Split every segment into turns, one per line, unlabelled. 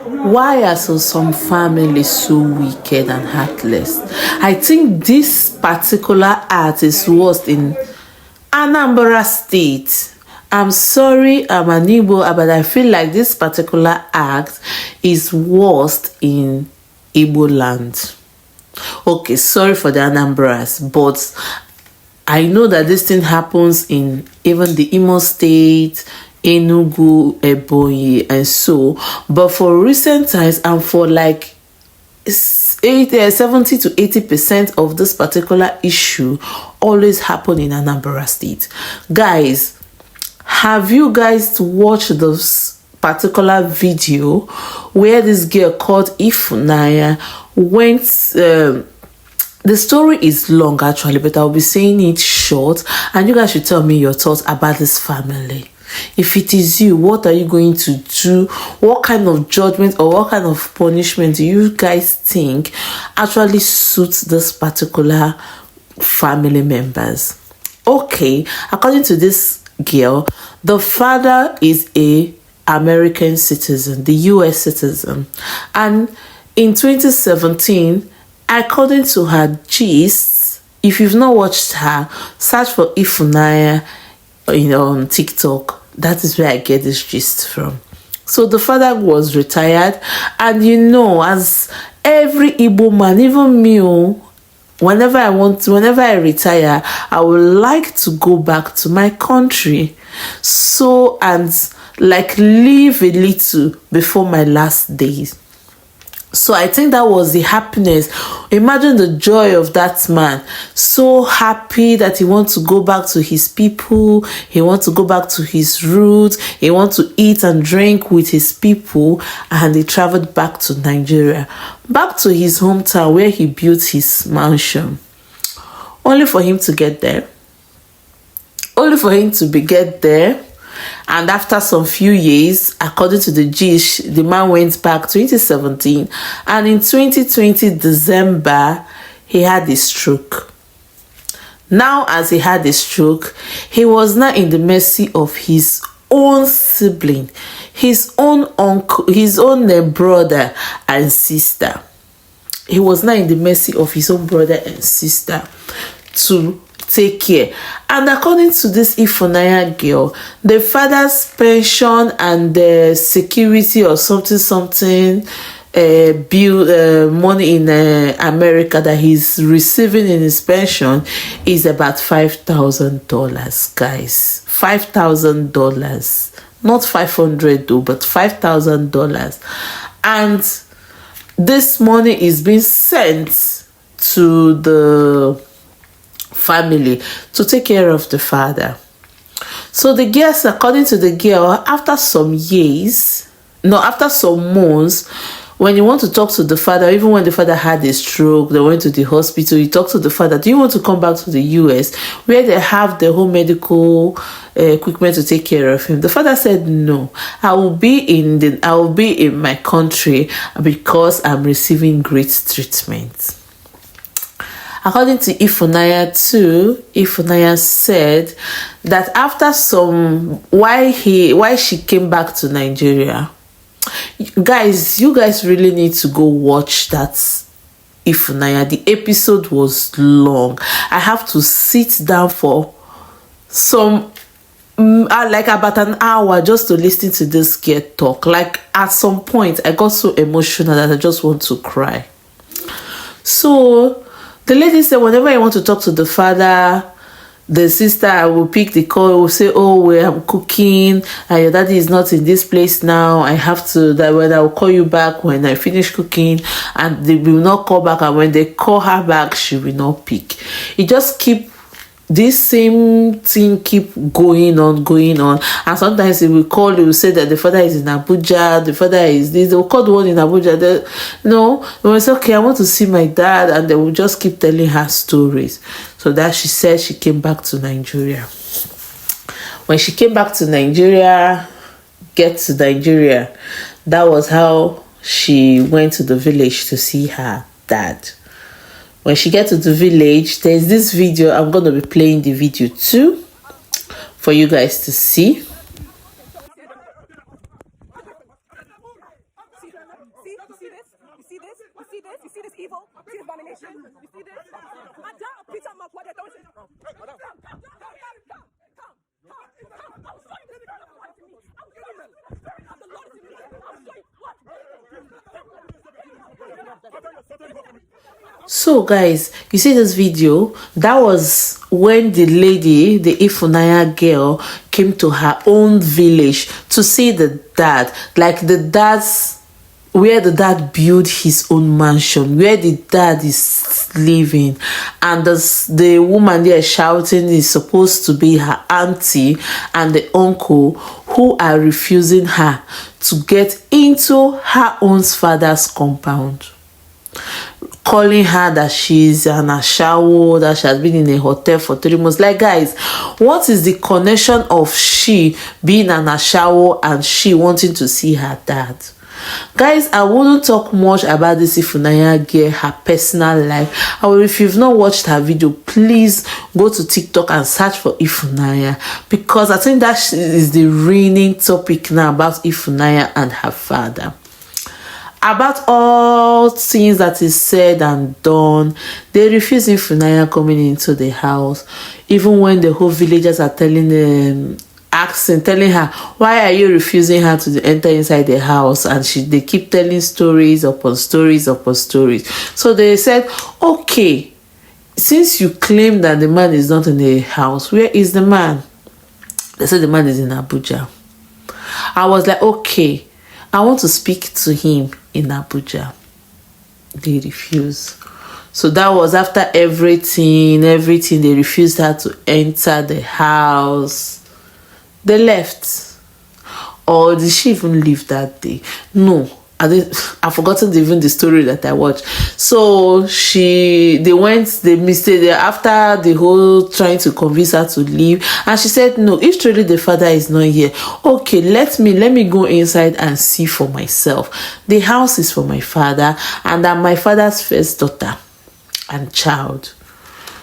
Why are some families so wicked and heartless? I think this particular act is worst in Anambra State. I'm sorry, I'm an Igbo, but I feel like this particular act is worst in Igbo land. Okay, sorry for the Anambras, but I know that this thing happens in even the Imo State, Enugu, Ebonyi, and so. But for recent times and for like 70 to 80% of this particular issue always happen in Anambra State. Guys, have you guys watched this particular video where this girl called Ifunanya went? The story is long actually, but I'll be saying it short, and you guys should tell me your thoughts about this family. If it is you, what are you going to do? What kind of judgment or what kind of punishment do you guys think actually suits this particular family members? Okay, according to this girl, the father is a American citizen, the US citizen, and in 2017, according to her gist, if you've not watched her, search for Ifunanya on TikTok. That is where I get this gist from. So the father was retired, and as every Igbo man, even me, whenever I retire, I would like to go back to my country, and live a little before my last days. So I think that was the happiness. Imagine the joy of that man. So happy that he wants to go back to his people. He wants to go back to his roots. He wants to eat and drink with his people. And he traveled back to Nigeria. Back to his hometown where he built his mansion. Only for him to get there. And after some few years, according to the gist, the man went back 2017, and in 2020 December, he had a stroke. Now, as he had a stroke, he was not in the mercy of his own sibling, his own uncle, his own brother and sister. He was not in the mercy of his own brother and sister to take care. And according to this Ifunanya girl, the father's pension and the security or something bill money in America that he's receiving in his pension is about $5,000, guys. $5,000, not $500 though, but $5,000. And this money is being sent to the family to take care of the father. So the girls, according to the girl, after some months, when you want to talk to the father, even when the father had a stroke, they went to the hospital, you talk to the father, do you want to come back to the US where they have the whole medical equipment to take care of him? The father said, no, I will be in my country because I'm receiving great treatment. According to Ifunanya too, Ifunanya said that after why she came back to Nigeria. Guys, you guys really need to go watch that Ifunanya. The episode was long. I have to sit down for about an hour just to listen to this girl talk. Like at some point, I got so emotional that I just want to cry. So the lady said, whenever I want to talk to the father, the sister will pick the call, will say, oh, I'm cooking, and your daddy is not in this place now. I have to, that when I will call you back when I finish cooking, and they will not call back, and when they call her back, she will not pick. It just this same thing keep going on, and sometimes they will call, they will say that the father is in Abuja, the father is this, they will call the one in Abuja, they will say, okay, I want to see my dad, and they will just keep telling her stories. So that she said she came back to Nigeria. When she came back to Nigeria, that was how she went to the village to see her dad. When she gets to the village, there's this video. I'm going to be playing the video too for you guys to see.
You see this? You see this? You see this? You see this evil? You see this abomination? You see this? Madam, Peter Mark, what they're doing. Come. I'll show you the Spirit of the Lord to me. I'll show you the Spirit of the Lord to me. I'll show you what?
So guys, you see this video? That was when the lady, the Ifunanya girl, came to her own village to see the dad. Like the dad's, where the dad built his own mansion, where the dad is living. And the woman there shouting is supposed to be her auntie and the uncle, who are refusing her to get into her own father's compound, calling her that she's an ashawo, that she has been in a hotel for 3 months. Like, guys, what is the connection of she being an ashawo and she wanting to see her dad? Guys, I wouldn't talk much about this Ifunanya girl, her personal life. Or if you've not watched her video, please go to TikTok and search for Ifunanya, because I think that is the reigning topic now about Ifunanya and her father. About all things that is said and done, they refuse Ifunanya coming into the house, even when the whole villagers are telling her, why are you refusing her to enter inside the house? And they keep telling stories upon stories upon stories. So they said, okay, since you claim that the man is not in the house, where is the man? They said the man is in Abuja. I was like, okay, I want to speak to him in Abuja. They refuse. So that was after everything, they refused her to enter the house. They left. Or did she even leave that day? No. I've forgotten even the story that I watched. So they missed it after the whole trying to convince her to leave. And she said, no, if truly the father is not here, okay, let me go inside and see for myself. The house is for my father, and I'm my father's first daughter and child.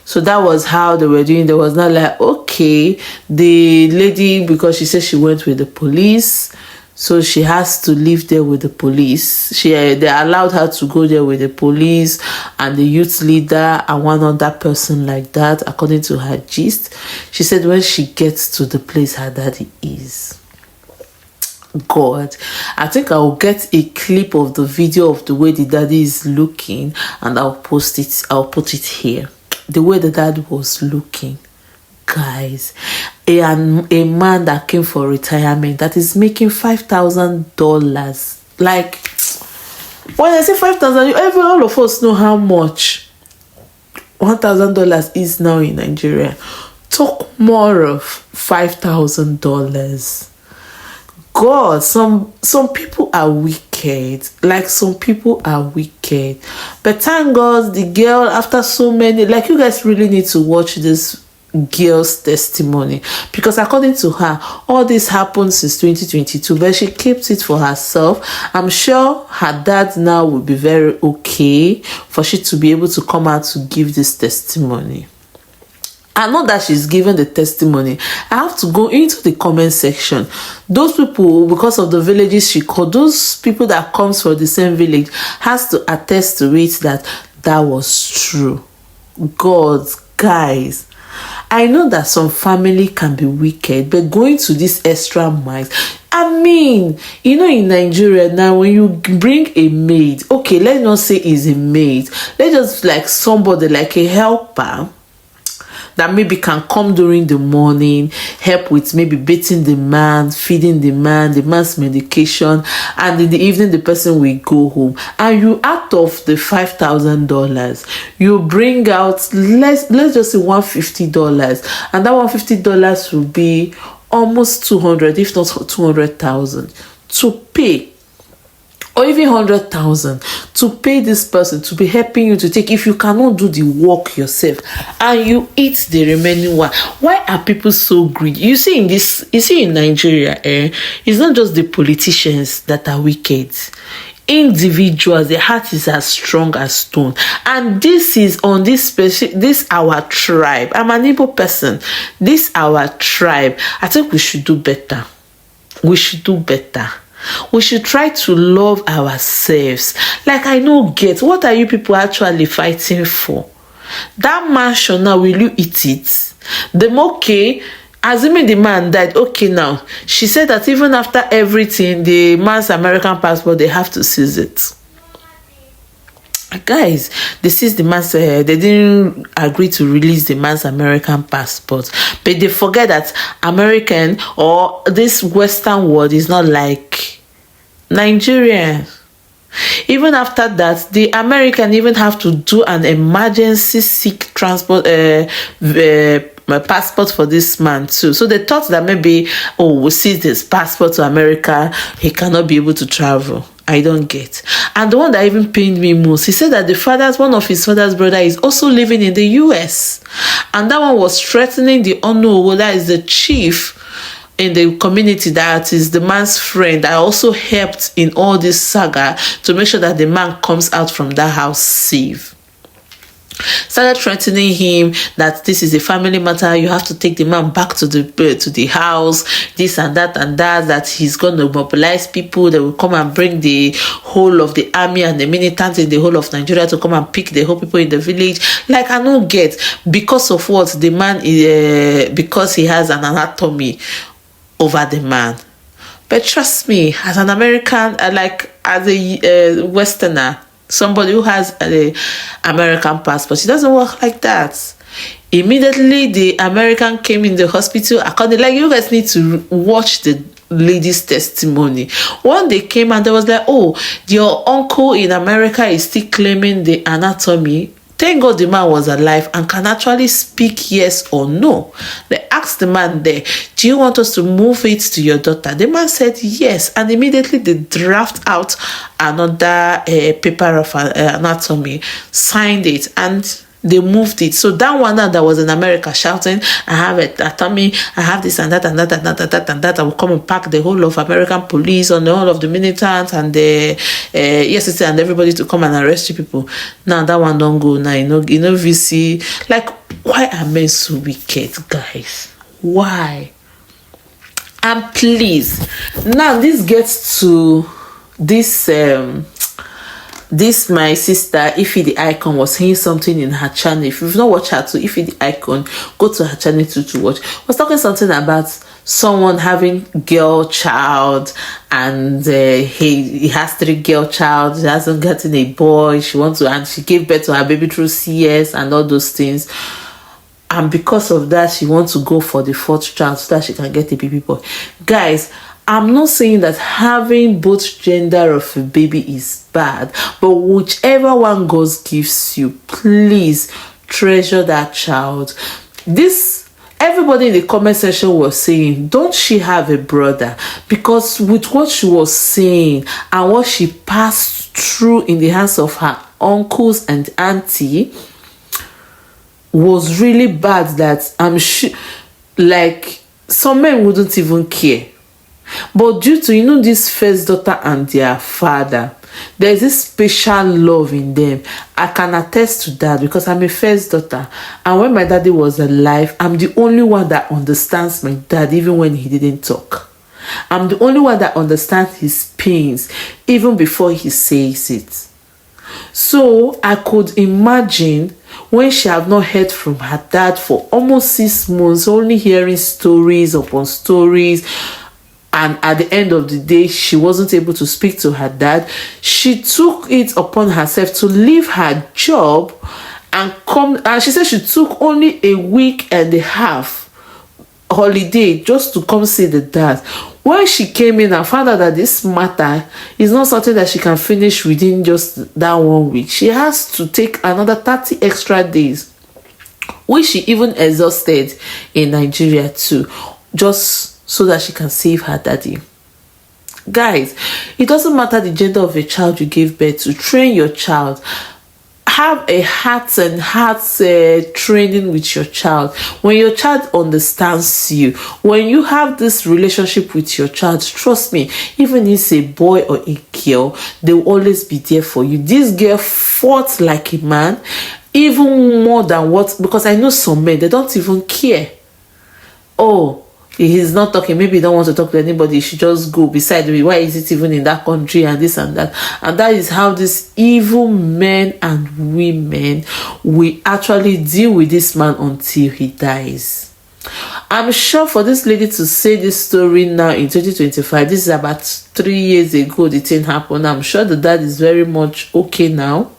So that was how they were doing. There was not like, okay, the lady, because she said she went with the police, so she has to live there with the police. They allowed her to go there with the police and the youth leader and one other person like that, according to her gist. She said when she gets to the place her daddy is. God, I think I'll get a clip of the video of the way the daddy is looking, and I'll put it here. The way the dad was looking, guys, a man that came for retirement that is making $5,000. Like, when I say 5,000, all of us know how much $1,000 is now in Nigeria. Talk more of $5,000. God, some people are wicked. Like, some people are wicked. But thank God, the girl, after so many, like, you guys really need to watch this girl's testimony, because according to her, all this happened since 2022, but she keeps it for herself. I'm sure her dad now will be very okay for she to be able to come out to give this testimony. And not that she's given the testimony, I have to go into the comment section. Those people, because of the villages she called, those people that comes from the same village has to attest to it that was true. God, guys, I know that some family can be wicked, but going to this extra miles, I mean, you know, in Nigeria now, when you bring a maid, okay, let's not say is a maid, let's just like somebody like a helper that maybe can come during the morning, help with maybe bathing the man, feeding the man's medication, and in the evening the person will go home. And you, out of the $5,000, you bring out, let's just say $150, and that $150 will be almost 200, if not 200,000, to pay, or even 100,000 to pay this person to be helping you to take, if you cannot do the work yourself and you eat the remaining one. Why are people so greedy? You see in Nigeria, it's not just the politicians that are wicked. Individuals, their heart is as strong as stone, and this is on this our tribe. I'm an Igbo person. This our tribe. I think we should do better. We should do better. We should try to love ourselves. Like, I no get, what are you people actually fighting for? That mansion now, will you eat it? Them okay, assuming the man died, okay now. She said that even after everything, the man's American passport, they have to seize it. Guys, they seized the man's, they didn't agree to release the man's American passport, but they forget that American or this Western world is not like Nigeria. Even after that, the American even have to do an emergency seek transport passport for this man too. So they thought that maybe, oh, we'll seize this passport to America, he cannot be able to travel. I don't get. And the one that even pained me most, he said that one of his father's brother is also living in the US. And that one was threatening the Ono, that is the chief in the community, that is the man's friend, that also helped in all this saga to make sure that the man comes out from that house safe. Started threatening him that this is a family matter, you have to take the man back to the house, this and that he's going to mobilize people, they will come and bring the whole of the army and the militants in the whole of Nigeria to come and pick the whole people in the village. Like, I don't get, because of what? The man is because he has an anatomy over the man. But trust me, as an American, like as a Westerner, somebody who has an American passport, it doesn't work like that. Immediately the American came in the hospital, according, like, you guys need to watch the lady's testimony. One day came and they was like, oh, your uncle in America is still claiming the anatomy. Thank God the man was alive and can actually speak yes or no. They asked the man there, do you want us to move it to your daughter? The man said yes, and immediately they draft out another paper of anatomy, signed it, and they moved it. So that one that was in America shouting, I have an anatomy, I have this and that and that and that and that and that, I will come and pack the whole of American police and all of the militants and the yes, and everybody to come and arrest you people. Now that one don't go now. You know VC. Like, why are men so wicked, guys? Why? And please, now this gets to this my sister Ife the Icon was saying something in her channel. If you've not watched her too, Ife the Icon, go to her channel too to watch. Was talking something about someone having girl child, and he has 3 girl child, he hasn't gotten a boy, she wants to, and she gave birth to her baby through CS and all those things, and because of that she wants to go for the 4th child so that she can get a baby boy. Guys, I'm not saying that having both gender of a baby is bad, but whichever one God gives you, please treasure that child. Everybody in the comment section was saying, don't she have a brother? Because with what she was saying and what she passed through in the hands of her uncles and auntie was really bad, that I'm sure, like, some men wouldn't even care. But due to, this first daughter and their father, there's this special love in them. I can attest to that because I'm a first daughter. And when my daddy was alive, I'm the only one that understands my dad even when he didn't talk. I'm the only one that understands his pains even before he says it. So I could imagine when she had not heard from her dad for almost 6 months, only hearing stories upon stories, and at the end of the day she wasn't able to speak to her dad, she took it upon herself to leave her job and come, and she said she took only a week and a half holiday just to come see the dad. When she came in and found out that this matter is not something that she can finish within just that 1 week, she has to take another 30 extra days, which she even exhausted in Nigeria too, just so that she can save her daddy. Guys, it doesn't matter the gender of a child you gave birth to. Train your child. Have a heart training with your child. When your child understands you, when you have this relationship with your child, trust me, even if it's a boy or a girl, they will always be there for you. This girl fought like a man, even more than what, because I know some men, they don't even care. Oh, he's not talking, maybe he don't want to talk to anybody, he should just go. Besides, why is it even in that country, and this and that? And that is how these evil men and women will actually deal with this man until he dies. I'm sure for this lady to say this story now in 2025, this is about 3 years ago the thing happened. I'm sure the dad is very much okay now.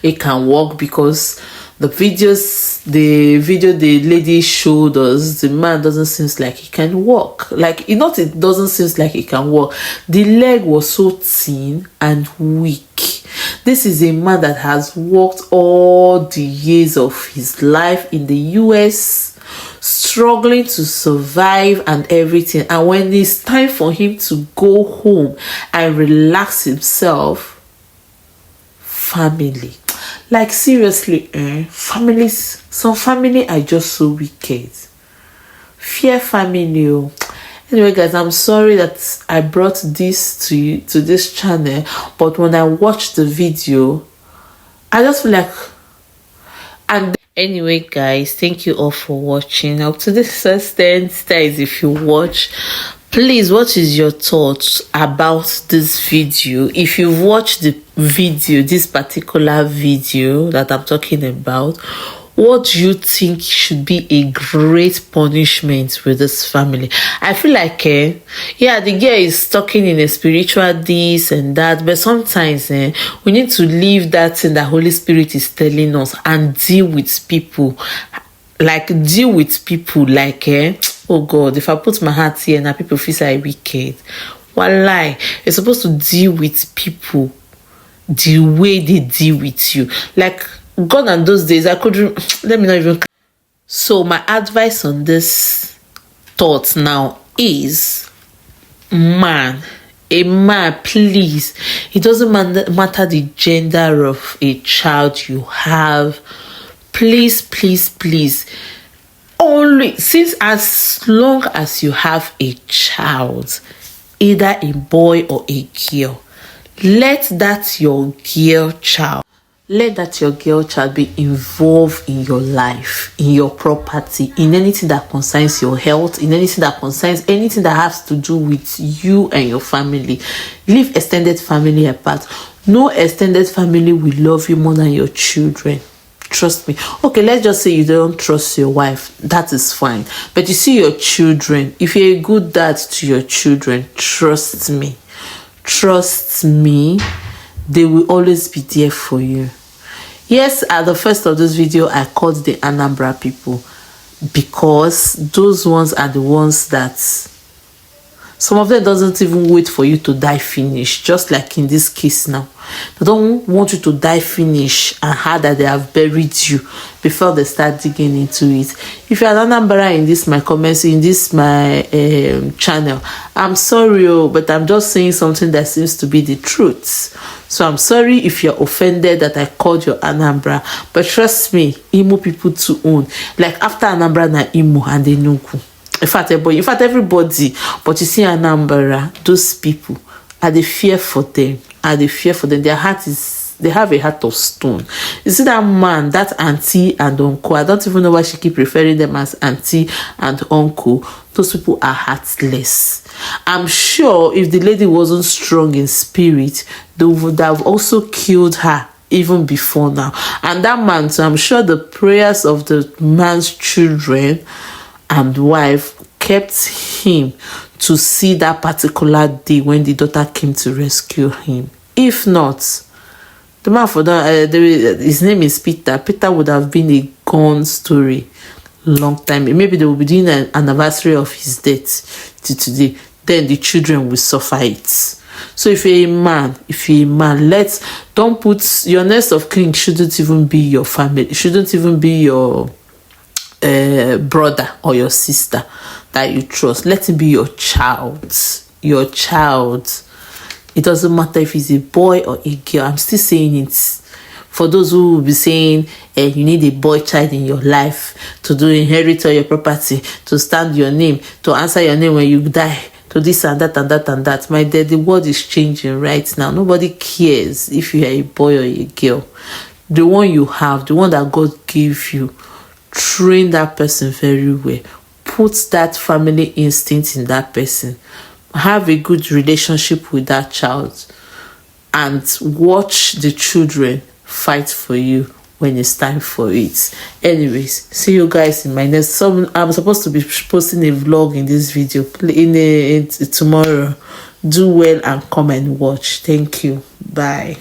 It can work, because the video the lady showed us, the man doesn't seem like he can walk. Like, it doesn't seem like he can walk. The leg was so thin and weak. This is a man that has worked all the years of his life in the US, struggling to survive and everything. And when it's time for him to go home and relax himself, family, like seriously, families, some family are just so wicked. Fear family. Oh. Anyway, guys, I'm sorry that I brought this to you, to this channel, but when I watched the video, I just feel like, and anyway, guys, thank you all for watching. Up to this extent, guys, if you watch, please, what is your thoughts about this video? If you've watched the video, this particular video that I'm talking about, what do you think should be a great punishment with this family? I feel like, yeah, the girl is talking in a spiritual this and that, but sometimes we need to leave that thing that Holy Spirit is telling us and deal with people. Like, oh God, if I put my heart here now, people feel so wicked. Walai, you're supposed to deal with people the way they deal with you. Like, God, and those days, I couldn't, let me not even. So my advice on this thought now is, a man, please, it doesn't matter the gender of a child you have, please, only, since as long as you have a child, either a boy or a girl, let that your girl child be involved in your life, in your property, in anything that concerns your health, in anything that has to do with you and your family. Leave extended family apart. No extended family will love you more than your children. Trust me. Okay, let's just say you don't trust your wife. That is fine. But you see your children, if you're a good dad to your children, trust me, they will always be there for you. Yes, at the first of this video, I called the Anambra people, because those ones are the ones that, some of them doesn't even wait for you to die finish, just like in this case now. They don't want you to die finish and how that they have buried you before they start digging into it. If you are Anambra in this my comments, in this my channel, I'm sorry, but I'm just saying something that seems to be the truth. So I'm sorry if you're offended that I called you Anambra, but trust me, Imo people to own. Like, after Anambra na Imo and the Nuku. In fact, everybody, but you see Anambra, those people, they fear for them. Their heart is, they have a heart of stone. You see that man, that auntie and uncle, I don't even know why she keep referring them as auntie and uncle. Those people are heartless. I'm sure if the lady wasn't strong in spirit, they would have also killed her even before now. And that man, so I'm sure the prayers of the man's children and wife kept him to see that particular day when the daughter came to rescue him. If not, the man for that, his name is Peter. Peter would have been a gone story long time. Maybe they will be doing an anniversary of his death to today. Then the children will suffer it. So if you're a man, don't put your nest of kin shouldn't even be your family. It shouldn't even be your brother or your sister that you trust. Let it be your child. It doesn't matter if it's a boy or a girl. I'm still saying it. For those who will be saying you need a boy child in your life to inherit all your property, to stand your name, to answer your name when you die, to this and that and that and that. My dear, the world is changing right now. Nobody cares if you are a boy or a girl. The one you have, the one that God gave you, train that person very well. put that family instinct in that person. Have a good relationship with that child and watch the children fight for you when it's time for it. Anyways, see you guys in my next. I'm supposed to be posting a vlog in this video tomorrow. Do well and come and watch. Thank you. Bye.